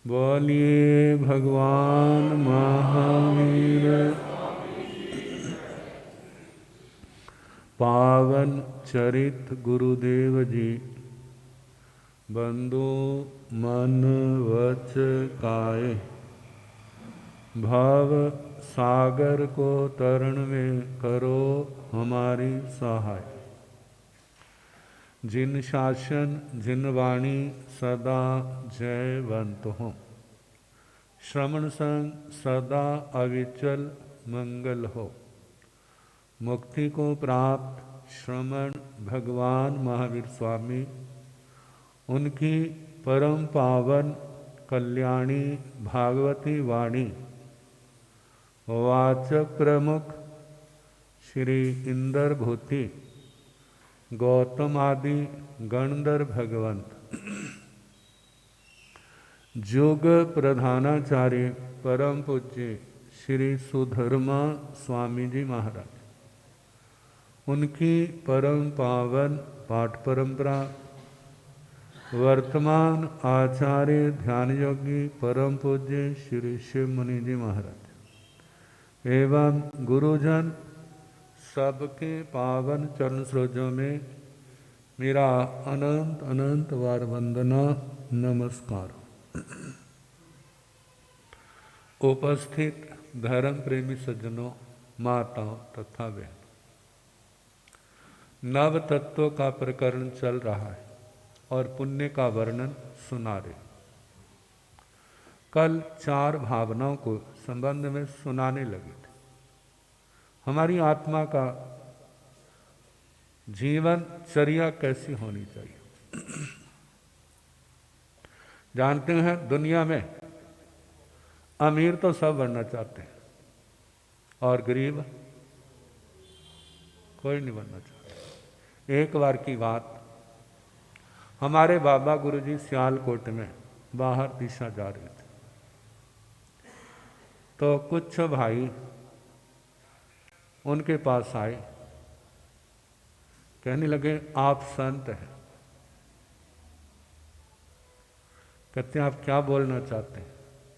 बोलिए भगवान महावीर। पावन चरित गुरुदेव जी, बंधु मन वच काये, भव सागर को तरण में करो हमारी सहाय। जिन शासन जिन वाणी सदा जयवंत हो, श्रवण संग सदा अविचल मंगल हो। मुक्ति को प्राप्त श्रमण भगवान महावीर स्वामी, उनकी परम पावन कल्याणी भागवती वाणी वाचक प्रमुख श्री इंदर भूति गौतम आदि गणधर भगवंत, जोग प्रधानाचार्य परम पूज्य श्री सुधर्मा स्वामी जी महाराज, उनकी परम पावन पाठ परंपरा, वर्तमान आचार्य ध्यान योगी परम पूज्य श्री शिव मुनि जी महाराज एवं गुरुजन सबके पावन चरण सरोजों में मेरा अनंत अनंत बार वंदना नमस्कार। उपस्थित धर्म प्रेमी सज्जनों, माताओं तथा बहनों, नव तत्वों का प्रकरण चल रहा है और पुण्य का वर्णन सुना रहे। कल 4 भावनाओं को संबंध में सुनाने लगे थे। हमारी आत्मा का जीवन चर्या कैसी होनी चाहिए। जानते हैं दुनिया में अमीर तो सब बनना चाहते हैं और गरीब कोई नहीं बनना चाहता। एक बार की बात, हमारे बाबा गुरुजी सियालकोट में बाहर दिशा जा रहे थे, तो कुछ भाई उनके पास आए, कहने लगे आप संत हैं। कहते हैं आप क्या बोलना चाहते हैं।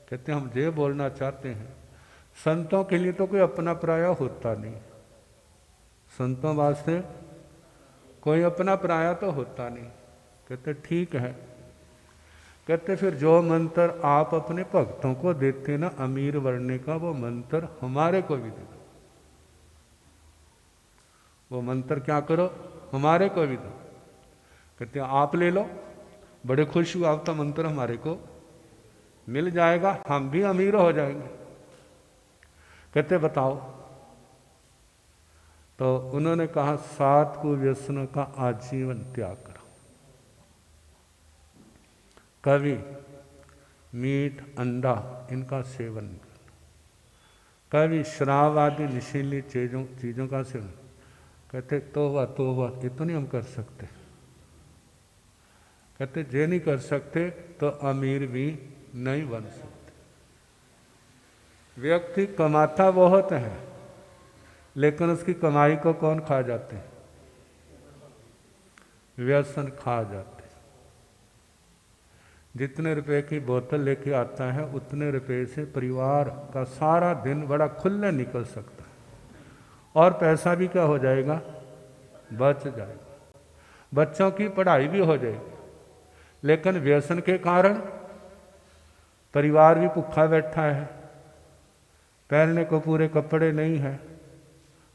कहते हैं हम ये बोलना चाहते हैं, संतों के लिए तो कोई अपना पराया होता नहीं, संतों वास्ते कोई अपना पराया तो होता नहीं। कहते ठीक है। कहते फिर जो मंत्र आप अपने भक्तों को देते ना अमीर बनने का, वो मंत्र हमारे को भी दे दो। वो मंत्र क्या करो, हमारे को भी दो। कहते हैं आप ले लो, बड़े खुश हुआ, आपका मंत्र हमारे को मिल जाएगा, हम भी अमीर हो जाएंगे। कहते बताओ। तो उन्होंने कहा 7 कुव्यसनों का आजीवन त्याग करो। कभी मीठ अंडा इनका सेवन नहीं करना, कभी शराब आदि नशीली चीज़ों का सेवन। कहते तोबा तोबा, ये तो नहीं हम कर सकते। कहते जे नहीं कर सकते तो अमीर भी नहीं बन सकते। व्यक्ति कमाता बहुत है, लेकिन उसकी कमाई को कौन खा जाते हैं? व्यसन खा जाते। जितने रुपए की बोतल लेके आता है, उतने रुपए से परिवार का सारा दिन बड़ा खुले निकल सकता है, और पैसा भी क्या हो जाएगा, बच जाएगा। बच्चों की पढ़ाई भी हो जाएगी, लेकिन व्यसन के कारण परिवार भी भूखा बैठा है, पहनने को पूरे कपड़े नहीं है,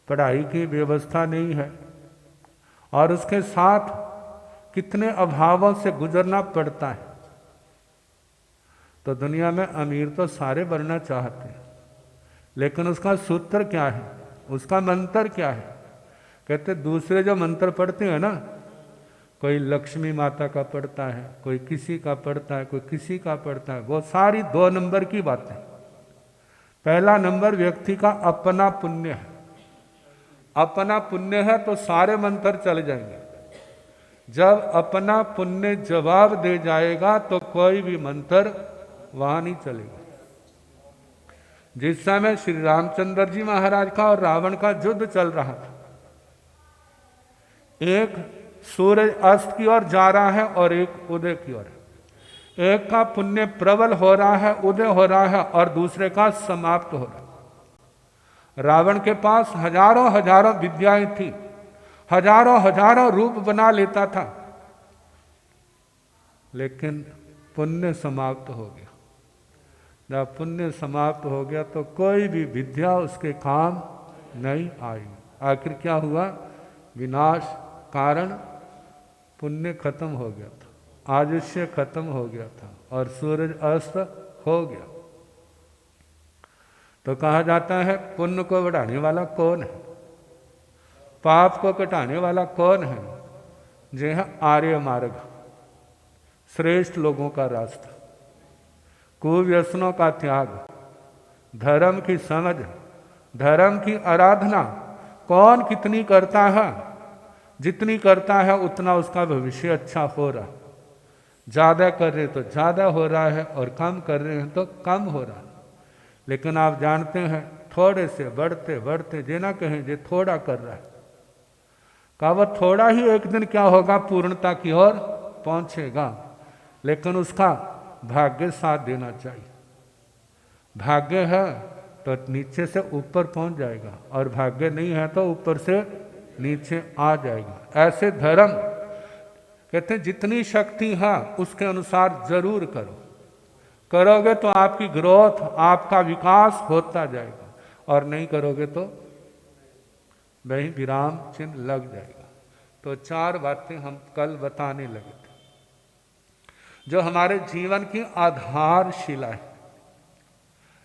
पढ़ाई की व्यवस्था नहीं है, और उसके साथ कितने अभावों से गुजरना पड़ता है। तो दुनिया में अमीर तो सारे बनना चाहते हैं, लेकिन उसका सूत्र क्या है, उसका मंत्र क्या है? कहते दूसरे जो मंत्र पढ़ते हैं ना, कोई लक्ष्मी माता का पढ़ता है, कोई किसी का पढ़ता है, कोई किसी का पढ़ता है, वो सारी 2 नंबर की बातें। पहला नंबर व्यक्ति का अपना पुण्य है। अपना पुण्य है तो सारे मंत्र चल जाएंगे। जब अपना पुण्य जवाब दे जाएगा तो कोई भी मंत्र वहां नहीं चलेगा। जिस समय श्री रामचंद्र जी महाराज का और रावण का युद्ध चल रहा था, एक सूरज अस्त की ओर जा रहा है और एक उदय की ओर है। एक का पुण्य प्रबल हो रहा है, उदय हो रहा है, और दूसरे का समाप्त हो रहा है। रावण के पास हजारों हजारों विद्याएं थी, हजारों हजारों रूप बना लेता था, लेकिन पुण्य समाप्त हो गया। जब पुण्य समाप्त हो गया तो कोई भी विद्या उसके काम नहीं आई। आखिर क्या हुआ? विनाश। कारण पुण्य खत्म हो गया था, आयुष्य खत्म हो गया था, और सूरज अस्त हो गया। तो कहा जाता है पुण्य को बढ़ाने वाला कौन है, पाप को घटाने वाला कौन है? जो है आर्य मार्ग, श्रेष्ठ लोगों का रास्ता, कुव्यसनों का त्याग, धर्म की समझ, धर्म की आराधना कौन कितनी करता है? जितनी करता है उतना उसका भविष्य अच्छा हो रहा। ज़्यादा कर रहे तो ज़्यादा हो रहा है, और कम कर रहे हैं तो कम हो रहा है। लेकिन आप जानते हैं थोड़े से बढ़ते बढ़ते, जे ना कहें जे थोड़ा कर रहा है, कहा वह थोड़ा ही एक दिन क्या होगा? पूर्णता की ओर पहुंचेगा। लेकिन उसका भाग्य साथ देना चाहिए। भाग्य है तो नीचे से ऊपर पहुंच जाएगा, और भाग्य नहीं है तो ऊपर से नीचे आ जाएगा। ऐसे धर्म कहते हैं जितनी शक्ति है उसके अनुसार जरूर करो। करोगे तो आपकी ग्रोथ, आपका विकास होता जाएगा, और नहीं करोगे तो वही विराम चिन्ह लग जाएगा। तो 4 बातें हम कल बताने लगे थे जो हमारे जीवन की आधारशिला है।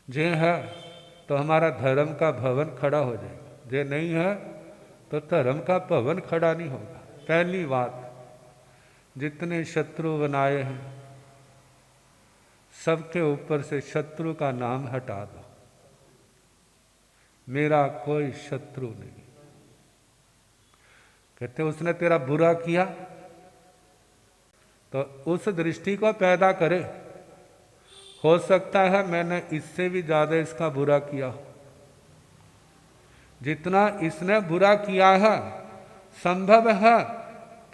जे है तो हमारा धर्म का भवन खड़ा हो जाएगा, जे नहीं है तो धर्म का भवन खड़ा नहीं होगा। पहली बात, जितने शत्रु बनाए हैं सबके ऊपर से शत्रु का नाम हटा दो। मेरा कोई शत्रु नहीं। कहते उसने तेरा बुरा किया तो उस दृष्टि को पैदा करे। हो सकता है मैंने इससे भी ज्यादा इसका बुरा किया। जितना इसने बुरा किया है, संभव है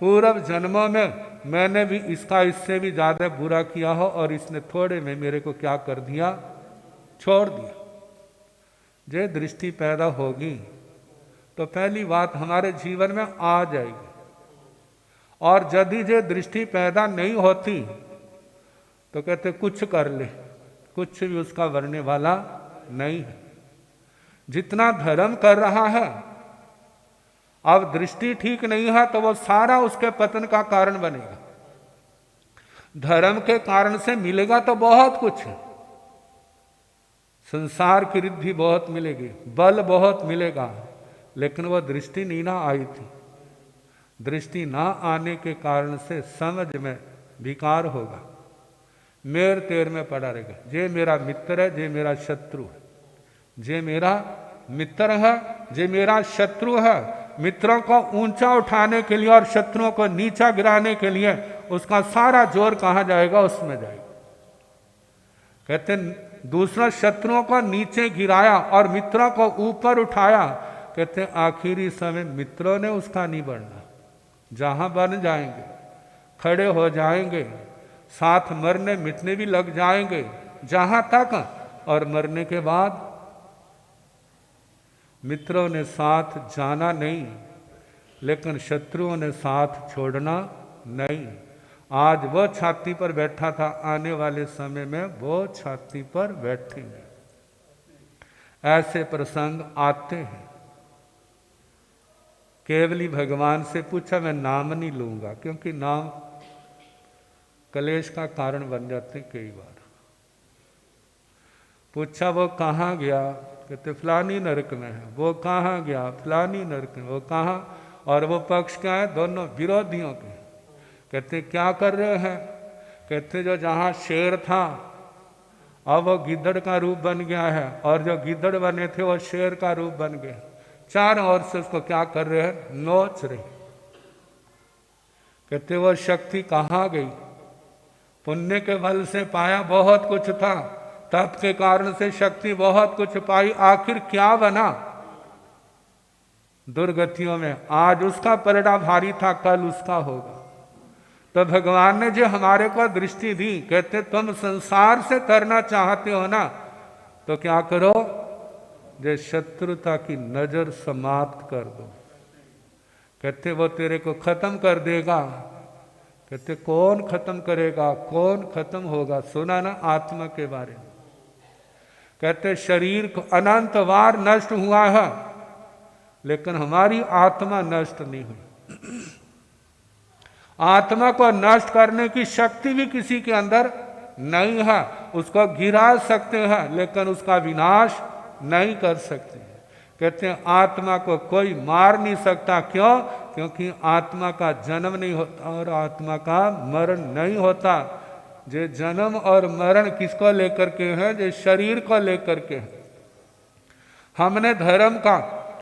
पूर्व जन्मों में मैंने भी इसका इससे भी ज्यादा बुरा किया हो, और इसने थोड़े में मेरे को क्या कर दिया? छोड़ दिया। जे दृष्टि पैदा होगी तो पहली बात हमारे जीवन में आ जाएगी। और यदि जे दृष्टि पैदा नहीं होती तो कहते कुछ कर ले, कुछ भी उसका बढ़ने वाला नहीं है। जितना धर्म कर रहा है, अब दृष्टि ठीक नहीं है तो वो सारा उसके पतन का कारण बनेगा। धर्म के कारण से मिलेगा तो बहुत कुछ, संसार की रिद्धि बहुत मिलेगी, बल बहुत मिलेगा, लेकिन वो दृष्टि नहीं ना आई थी। दृष्टि ना आने के कारण से समझ में विकार होगा, मेर तेर में पड़ा रहेगा। जे मेरा मित्र है, जे मेरा शत्रु है। जे मेरा मित्र है, जे मेरा शत्रु है। मित्रों को ऊंचा उठाने के लिए और शत्रुओं को नीचा गिराने के लिए उसका सारा जोर कहाँ जाएगा? उसमें जाएगा। कहते दूसरा शत्रुओं को नीचे गिराया और मित्रों को ऊपर उठाया। कहते आखिरी समय मित्रों ने उसका नहीं बढ़ना। जहां बन जाएंगे, खड़े हो जाएंगे, साथ मरने मिटने भी लग जाएंगे जहां तक, और मरने के बाद मित्रों ने साथ जाना नहीं, लेकिन शत्रुओं ने साथ छोड़ना नहीं। आज वो छाती पर बैठा था, आने वाले समय में वो छाती पर बैठेंगे। ऐसे प्रसंग आते हैं। केवली भगवान से पूछा, मैं नाम नहीं लूंगा, क्योंकि नाम कलेश का कारण बन जाते कई बार। पूछा वो कहाँ गया? कहते फलानी नरक में है। वो कहाँ गया? फलानी नरक में। वो कहाँ? और वो पक्ष क्या है? दोनों विरोधियों के। कहते क्या कर रहे हैं? कहते जो जहाँ शेर था अब वो गिद्दड़ का रूप बन गया है, और जो गिद्दड़ बने थे वो शेर का रूप बन गए। चारों ओर से उसको क्या कर रहे हैं? नोच रहे। कहते वो शक्ति कहाँ गई? पुण्य के बल से पाया बहुत कुछ था, तप के कारण से शक्ति बहुत कुछ पाई, आखिर क्या बना? दुर्गतियों में। आज उसका पलड़ा भारी था, कल उसका होगा। तो भगवान ने जो हमारे को दृष्टि दी, कहते तुम संसार से तरना चाहते हो ना, तो क्या करो, जो शत्रुता की नजर समाप्त कर दो। कहते वो तेरे को खत्म कर देगा। कहते कौन खत्म करेगा, कौन खत्म होगा? सुना ना आत्मा के बारे में। कहते शरीर को अनंत बार नष्ट हुआ है, लेकिन हमारी आत्मा नष्ट नहीं हुई। आत्मा को नष्ट करने की शक्ति भी किसी के अंदर नहीं है। उसको गिरा सकते हैं, लेकिन उसका विनाश नहीं कर सकते। कहते हैं आत्मा को कोई मार नहीं सकता। क्यों? क्योंकि आत्मा का जन्म नहीं होता और आत्मा का मरण नहीं होता। जो जन्म और मरण किसको लेकर के है? जो शरीर को लेकर के है। हमने धर्म का,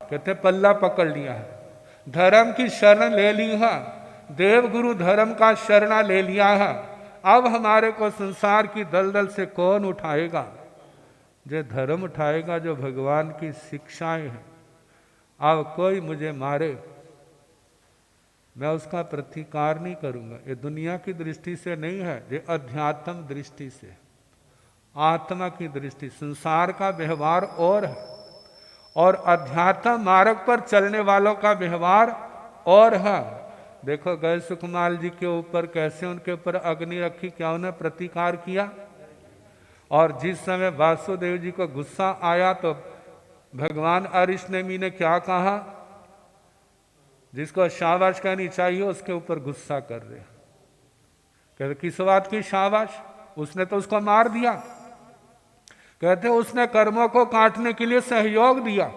कहते पल्ला पकड़ लिया है, धर्म की शरण ले ली है, देव गुरु धर्म का शरणा ले लिया है। अब हमारे को संसार की दलदल से कौन उठाएगा? जो धर्म उठाएगा, जो भगवान की शिक्षाएं हैं। अब कोई मुझे मारे, मैं उसका प्रतिकार नहीं करूंगा। ये दुनिया की दृष्टि से नहीं है, ये अध्यात्म दृष्टि से, आत्मा की दृष्टि। संसार का व्यवहार और है, और अध्यात्म मार्ग पर चलने वालों का व्यवहार और है। देखो गए सुकुमार जी के ऊपर कैसे उनके ऊपर अग्नि रखी, क्या उन्हें प्रतिकार किया? और जिस समय वासुदेव जी को गुस्सा आया तो भगवान अरिष्णेमी ने क्या कहा? जिसको शाबाश कहनी चाहिए उसके ऊपर गुस्सा कर रहे। कहते किस बात की शाबाश? उसने तो उसको मार दिया। कहते उसने कर्मों को काटने के लिए सहयोग दिया।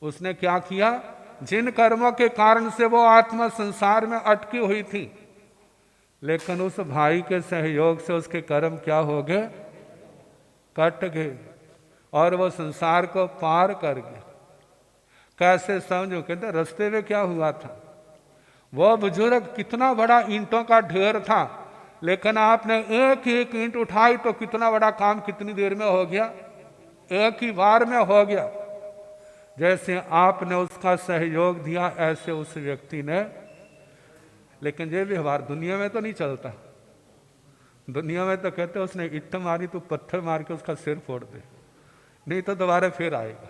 उसने क्या किया? जिन कर्मों के कारण से वो आत्मा संसार में अटकी हुई थी, लेकिन उस भाई के सहयोग से उसके कर्म क्या हो गए? कट गए, और वो संसार को पार कर गए। कैसे समझो? कहते रास्ते में क्या हुआ था? वो बुजुर्ग कितना बड़ा ईंटों का ढेर था, लेकिन आपने एक एक ईंट उठाई तो कितना बड़ा काम कितनी देर में हो गया? एक ही बार में हो गया। जैसे आपने उसका सहयोग दिया, ऐसे उस व्यक्ति ने। लेकिन ये व्यवहार दुनिया में तो नहीं चलता। दुनिया में तो कहते उसने ईंट मारी तो पत्थर मार के उसका सिर फोड़ दे, नहीं तो दोबारा फिर आएगा।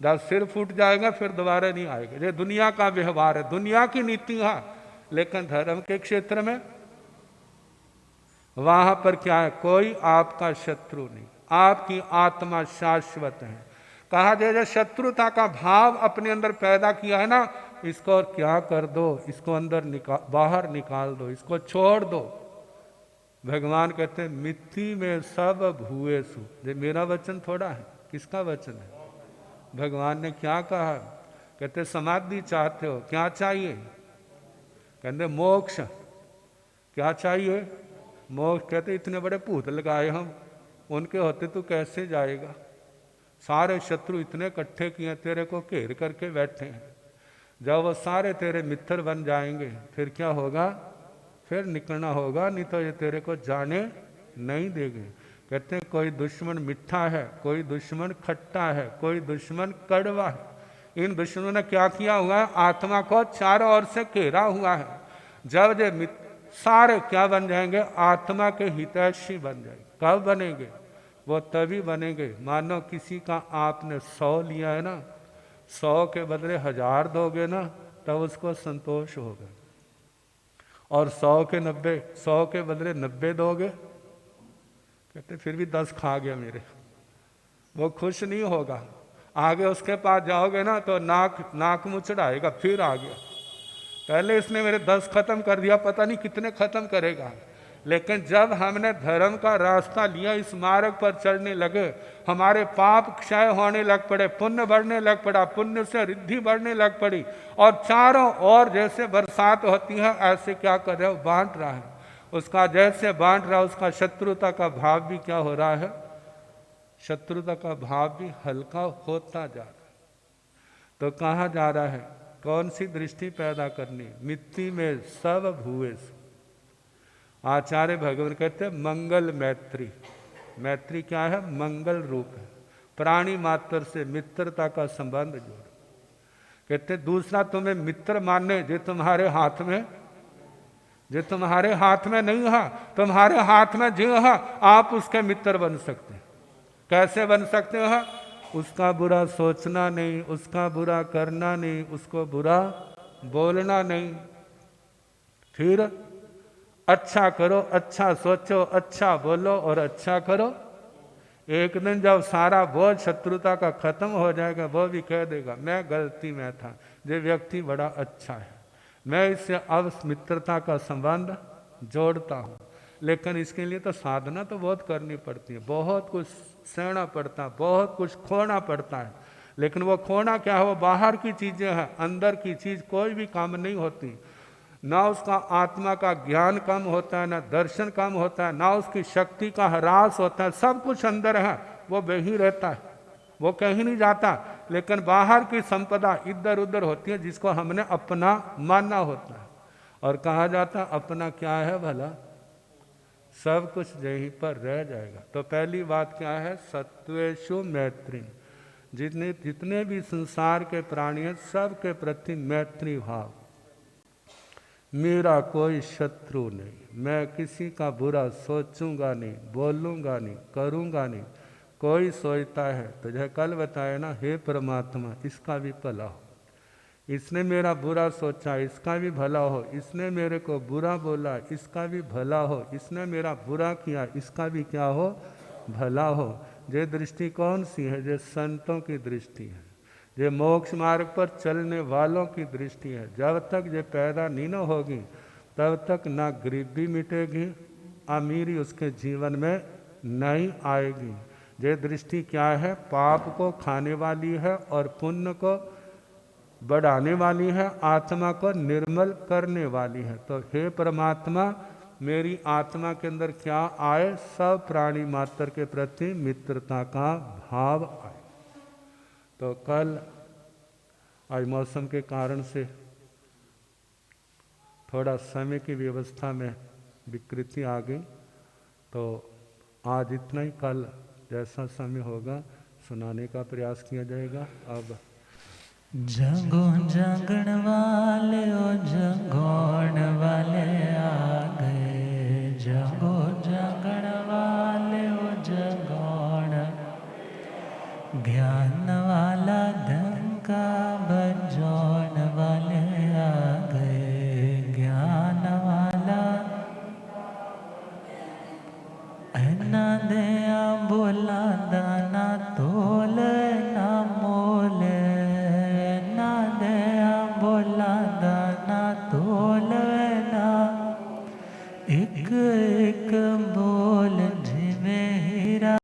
जब सिर फूट जाएगा फिर दोबारा नहीं आएगा। ये दुनिया का व्यवहार है, दुनिया की नीति है। लेकिन धर्म के क्षेत्र में वहां पर क्या है? कोई आपका शत्रु नहीं, आपकी आत्मा शाश्वत है। कहा जाए जो शत्रुता का भाव अपने अंदर पैदा किया है ना, इसको और क्या कर दो, इसको अंदर बाहर निकाल दो, इसको छोड़ दो। भगवान कहते हैं मिट्टी में सब भूएसु। ये मेरा वचन थोड़ा है, किसका वचन है? भगवान ने क्या कहा? कहते समाधि चाहते हो, क्या चाहिए? कहते मोक्ष। क्या चाहिए? मोक्ष। कहते इतने बड़े भूत लगाए हम, उनके होते तो कैसे जाएगा? सारे शत्रु इतने इकट्ठे किए, तेरे को घेर करके बैठे हैं। जब वो सारे तेरे मित्र बन जाएंगे फिर क्या होगा? फिर निकलना होगा, नहीं तो ये तेरे को जाने नहीं देंगे। कहते हैं कोई दुश्मन मीठा है, कोई दुश्मन खट्टा है, कोई दुश्मन कड़वा है। इन दुश्मनों ने क्या किया हुआ है? आत्मा को चारों ओर से घेरा हुआ है। जब ये सारे क्या बन जाएंगे? आत्मा के हितैषी बन जाएंगे। कब बनेंगे? वो तभी बनेंगे मानो किसी का आपने 100 लिया है ना, 100 के बदले 1000 दोगे ना, तब उसको संतोष होगा। और 100 के 90, 100 के बदले 90 दोगे, कहते फिर भी 10 खा गया मेरे, वो खुश नहीं होगा। आगे उसके पास जाओगे ना तो नाक मुँह चढ़ाएगा, फिर आ गया, पहले इसने मेरे 10 खत्म कर दिया, पता नहीं कितने खत्म करेगा। लेकिन जब हमने धर्म का रास्ता लिया, इस मार्ग पर चढ़ने लगे, हमारे पाप क्षय होने लग पड़े, पुण्य बढ़ने लग पड़ा, पुण्य से रिद्धि बढ़ने लग पड़ी। और चारों ओर जैसे बरसात होती है ऐसे क्या कर रहे हो? बांट रहा है। उसका जैसे बांट रहा है, उसका शत्रुता का भाव भी क्या हो रहा है? शत्रुता का भाव भी हल्का होता जा रहा है। तो कहाँ जा रहा है? कौन सी दृष्टि पैदा करनी? मिट्टी में सब भूएस। आचार्य भगवान कहते हैं मंगल मैत्री। मैत्री क्या है? मंगल रूप है। प्राणी मात्र से मित्रता का संबंध जोड़। कहते दूसरा तुम्हें मित्र मानने जो तुम्हारे हाथ में, जो तुम्हारे हाथ में नहीं है, तुम्हारे हाथ में जो है आप उसके मित्र बन सकते हैं। कैसे बन सकते हो? उसका बुरा सोचना नहीं, उसका बुरा करना नहीं, उसको बुरा बोलना नहीं, फिर अच्छा करो, अच्छा सोचो, अच्छा बोलो और अच्छा करो। एक दिन जब सारा बोझ शत्रुता का खत्म हो जाएगा, वो भी कह देगा मैं गलती में था, ये व्यक्ति बड़ा अच्छा है, मैं इससे अब मित्रता का संबंध जोड़ता हूँ। लेकिन इसके लिए तो साधना तो बहुत करनी पड़ती है, बहुत कुछ सहना पड़ता है, बहुत कुछ खोना पड़ता है। लेकिन वो खोना क्या है? वो बाहर की चीज़ें हैं, अंदर की चीज़ कोई भी काम नहीं होती। ना उसका आत्मा का ज्ञान कम होता है, ना दर्शन कम होता है, ना उसकी शक्ति का ह्रास होता है। सब कुछ अंदर है, वो वहीं रहता है, वो कहीं नहीं जाता। लेकिन बाहर की संपदा इधर उधर होती है, जिसको हमने अपना मानना होता है। और कहा जाता है अपना क्या है भला, सब कुछ यहीं पर रह जाएगा। तो पहली बात क्या है? सत्वेषु मैत्री। जितने भी संसार के प्राणी हैं, सब के प्रति मैत्री भाव। मेरा कोई शत्रु नहीं, मैं किसी का बुरा सोचूंगा नहीं, बोलूंगा नहीं, करूंगा नहीं। कोई सोचता है तो जो कल बताया ना, हे परमात्मा इसका भी भला हो, इसने मेरा बुरा सोचा इसका भी भला हो, इसने मेरे को बुरा बोला इसका भी भला हो, इसने मेरा बुरा किया इसका भी क्या हो? भला हो। ये दृष्टि कौन सी है? ये संतों की दृष्टि है, ये मोक्ष मार्ग पर चलने वालों की दृष्टि है। जब तक ये पैदा नहीं न होगी तब तक ना गरीबी मिटेगी, अमीरी उसके जीवन में नहीं आएगी। ये दृष्टि क्या है? पाप को खाने वाली है और पुण्य को बढ़ाने वाली है, आत्मा को निर्मल करने वाली है। तो हे परमात्मा, मेरी आत्मा के अंदर क्या आए? सब प्राणी मात्र के प्रति मित्रता का भाव आए। तो कल आज मौसम के कारण से थोड़ा समय की व्यवस्था में विकृति आ गई, तो आज इतना ही। कल जैसा समय होगा सुनाने का प्रयास किया जाएगा। अब जगो जागण वाले ओ जगोण वाले आ गए, जगो जागण वाले ओ जगोण, ज्ञान वाला धन का भजोण वाले आ गए, ज्ञान वाला ना दया बोला दाना तोल ना मोल, ना दया बोला दाना तोल ना, एक एक बोल जिमें हीरा।